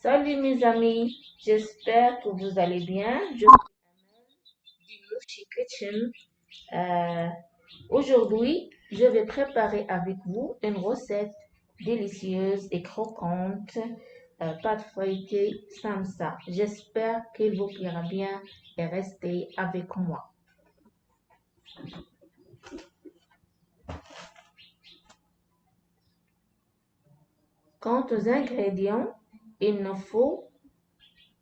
Salut mes amis, j'espère que vous allez bien. Je suis du Mochi Kitchen. Euh, Aujourd'hui, je vais préparer avec vous une recette délicieuse et croquante, pâte feuilletée samsa. J'espère qu'elle vous plaira bien et restez avec moi. Quant aux ingrédients, il nous faut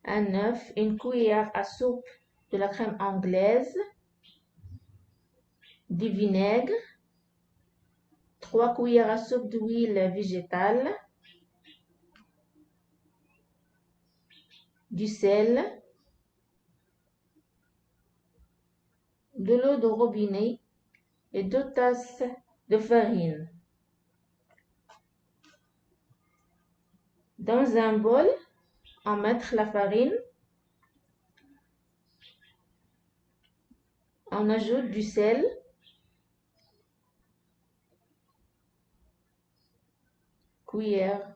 un œuf, une cuillère à soupe de la crème anglaise, du vinaigre, 3 cuillères à soupe d'huile végétale, du sel, de l'eau de robinet et 2 tasses de farine. Dans un bol, on met la farine, on ajoute du sel, cuillère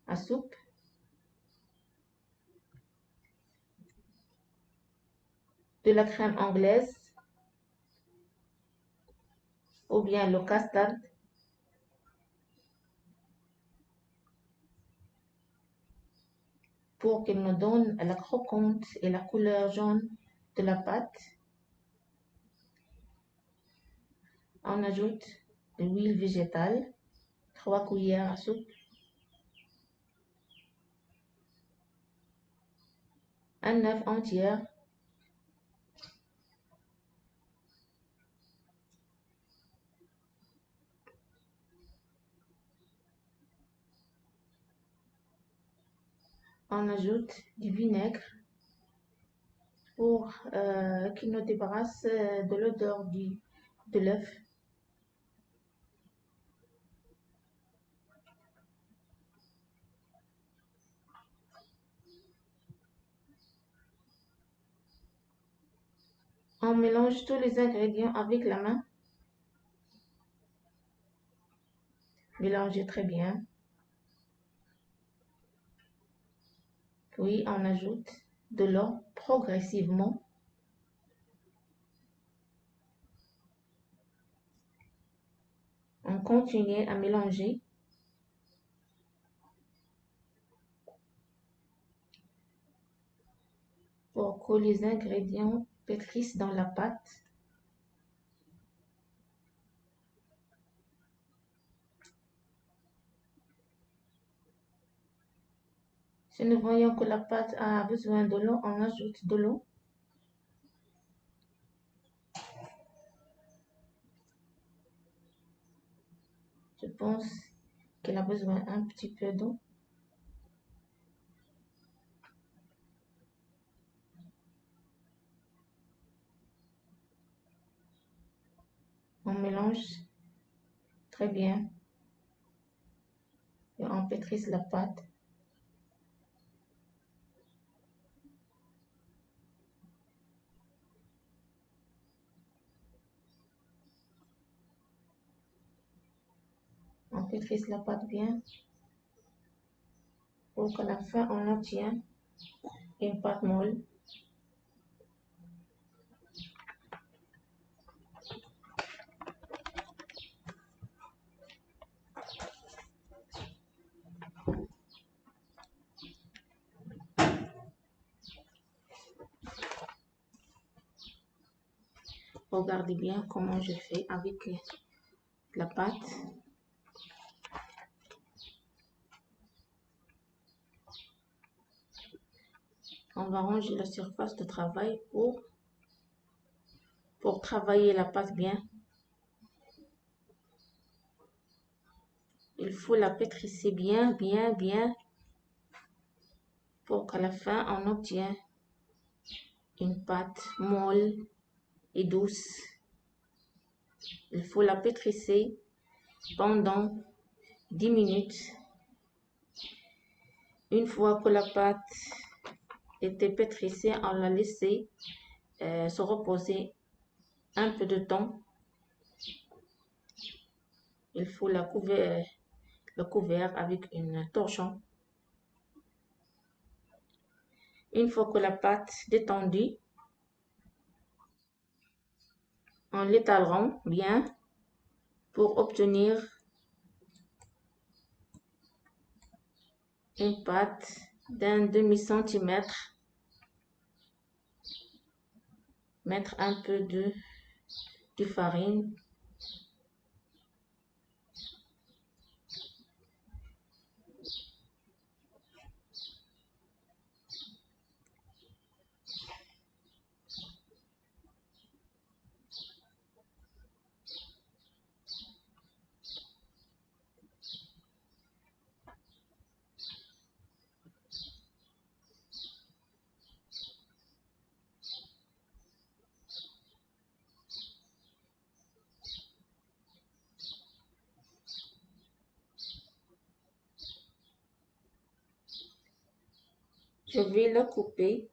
à soupe, de la crème anglaise ou bien le custard, pour qu'il nous donne la croquante et la couleur jaune de la pâte. On ajoute de l'huile végétale, 3 cuillères à soupe, un œuf entier, on ajoute du vinaigre pour qu'il nous débarrasse de l'odeur de l'œuf. On mélange tous les ingrédients avec la main. Mélangez très bien. Puis on ajoute de l'eau progressivement. On continue à mélanger. Pour que les ingrédients pétrissent dans la pâte. Si nous voyons que la pâte a besoin de l'eau, on ajoute de l'eau. Je pense qu'elle a besoin un petit peu d'eau. On mélange très bien et on pétrisse la pâte. On pétrisse la pâte bien pour qu'à la fin on obtienne une pâte molle. Regardez bien comment je fais avec la pâte. On va ranger la surface de travail pour travailler la pâte bien. Il faut la pétrisser bien pour qu'à la fin on obtienne une pâte molle et douce. Il faut la pétrisser pendant 10 minutes. Une fois que la pâte était pétrissée, on l'a laissée se reposer un peu de temps. Il faut le couvert avec une torchon. Une fois que la pâte détendue, on l'étalera bien pour obtenir une pâte d'un demi-centimètre. Mettre un peu de farine. Je vais la couper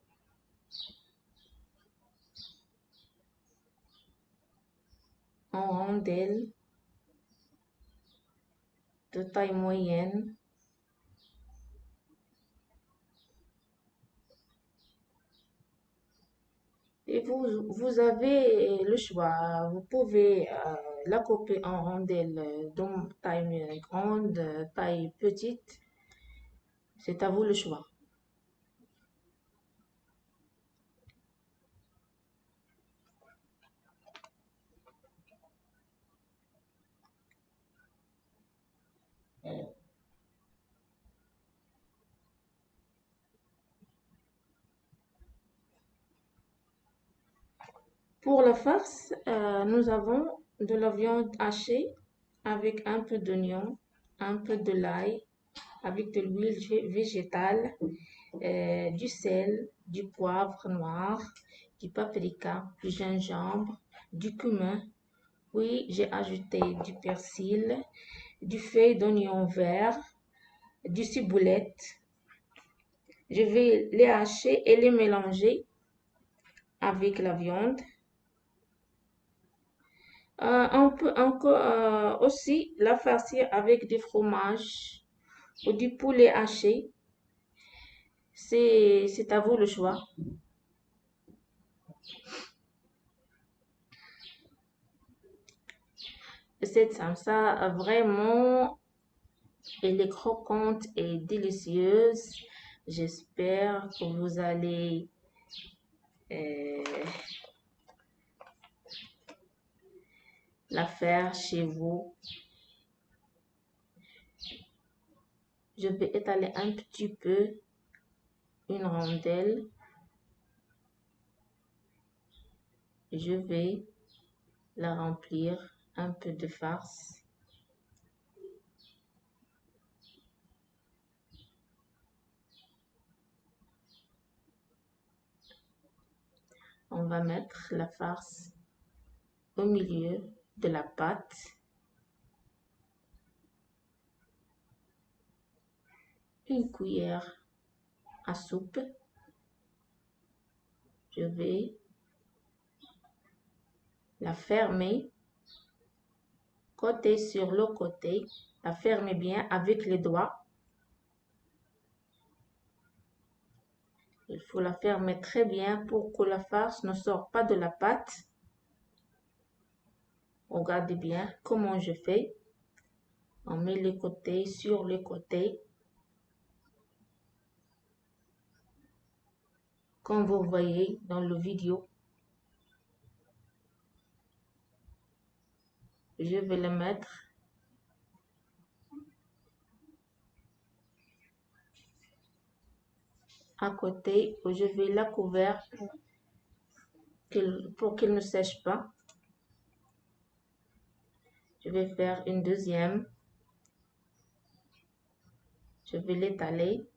en rondelles de taille moyenne. Et vous avez le choix. Vous pouvez la couper en rondelles de taille grande, taille petite. C'est à vous le choix. Pour la farce, nous avons de la viande hachée avec un peu d'oignon, un peu de l'ail, avec de l'huile végétale, du sel, du poivre noir, du paprika, du gingembre, du cumin. Puis j'ai ajouté du persil, du feuille d'oignon vert, du ciboulette. Je vais les hacher et les mélanger avec la viande. On peut encore aussi la farcir avec du fromage ou du poulet haché. C'est à vous le choix. Cette salsa, vraiment, elle est croquante et délicieuse. J'espère que vous allez euh, la faire chez vous. Je vais étaler un petit peu une rondelle. Je vais la remplir un peu de farce. On va mettre la farce au milieu de la pâte. Une cuillère à soupe. Je vais la fermer côté sur le côté. La fermer bien avec les doigts. Il faut la fermer très bien pour que la farce ne sorte pas de la pâte. Regardez bien comment je fais. On met les côtés sur les côtés. Comme vous voyez dans le vidéo. Je vais le mettre à côté où je vais la couvrir pour qu'il ne sèche pas. Je vais faire une deuxième. Je vais l'étaler.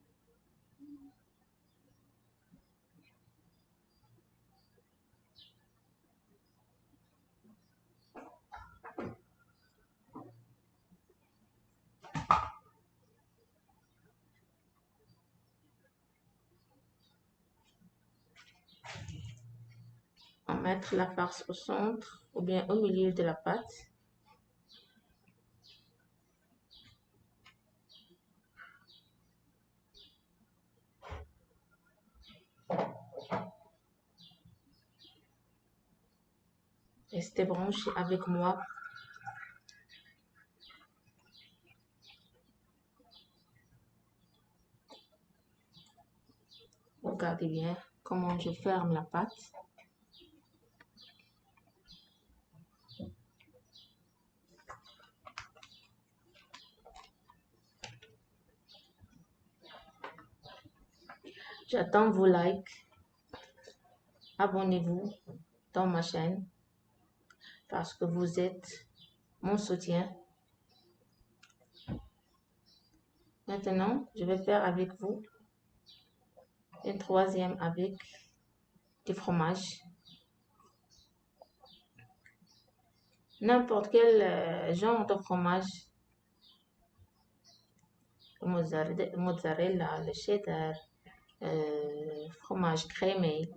On va mettre la farce au centre ou bien au milieu de la pâte. Restez branchés avec moi. Regardez bien comment je ferme la pâte. J'attends vos likes. Abonnez-vous dans ma chaîne parce que vous êtes mon soutien. Maintenant, je vais faire avec vous une troisième avec du fromage. N'importe quel genre de fromage. Le mozzarella, le cheddar, fromage crémé.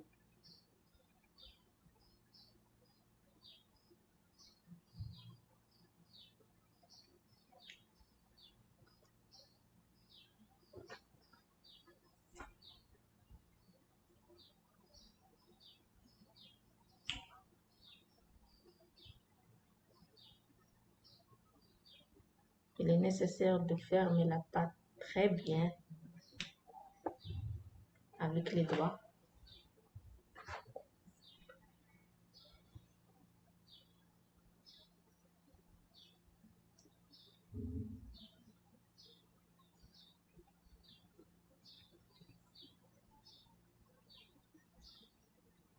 Il est nécessaire de fermer la pâte très bien avec les doigts.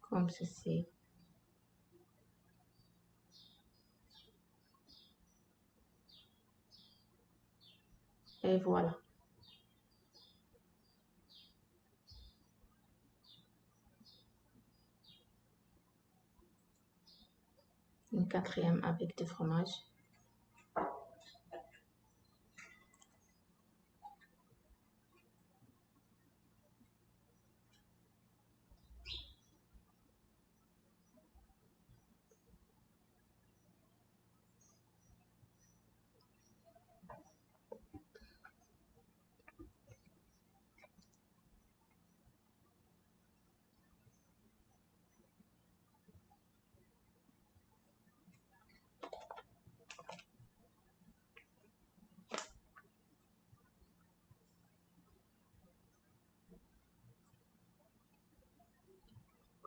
Comme ceci. Et voilà. Une quatrième avec du fromage.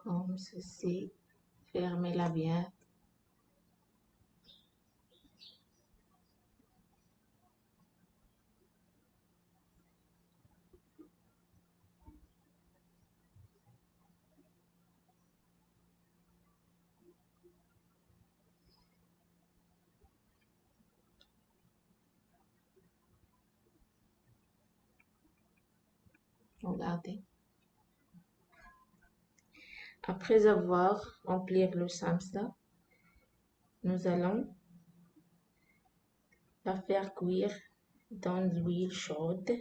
Comme ceci. Fermez-la bien. Regardez. Après avoir rempli le samsa, nous allons la faire cuire dans l'huile chaude.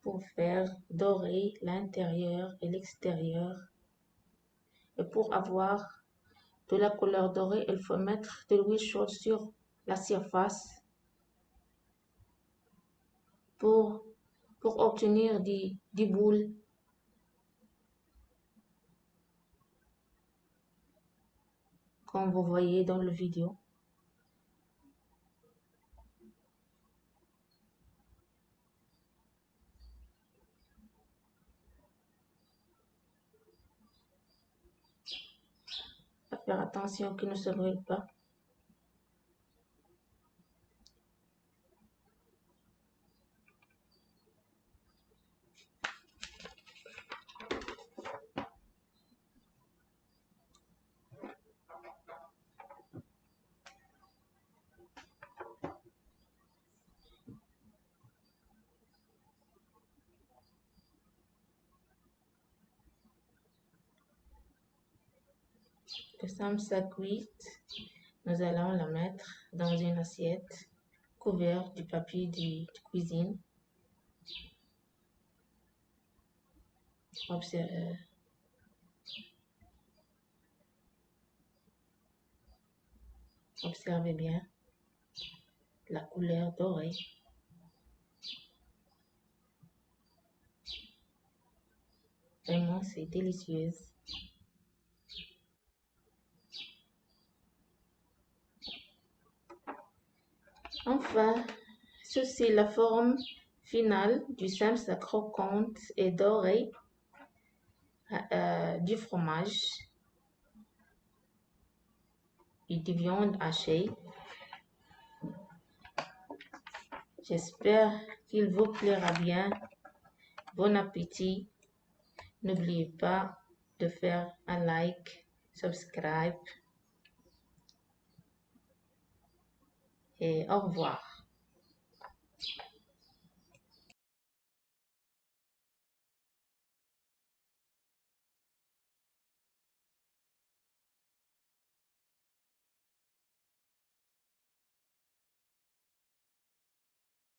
Pour faire dorer l'intérieur et l'extérieur. Et pour avoir de la couleur dorée, il faut mettre de l'huile chaude sur la surface pour obtenir des boules. Comme vous voyez dans la vidéo. Faire attention qu'il ne se brûle pas. Le samsa cuite, nous allons la mettre dans une assiette couverte du papier de cuisine. Observez bien la couleur dorée. Vraiment, c'est délicieux. Enfin, ceci est la forme finale du simple croquante et doré du fromage et de viande hachée. J'espère qu'il vous plaira bien. Bon appétit. N'oubliez pas de faire un like, subscribe et au revoir.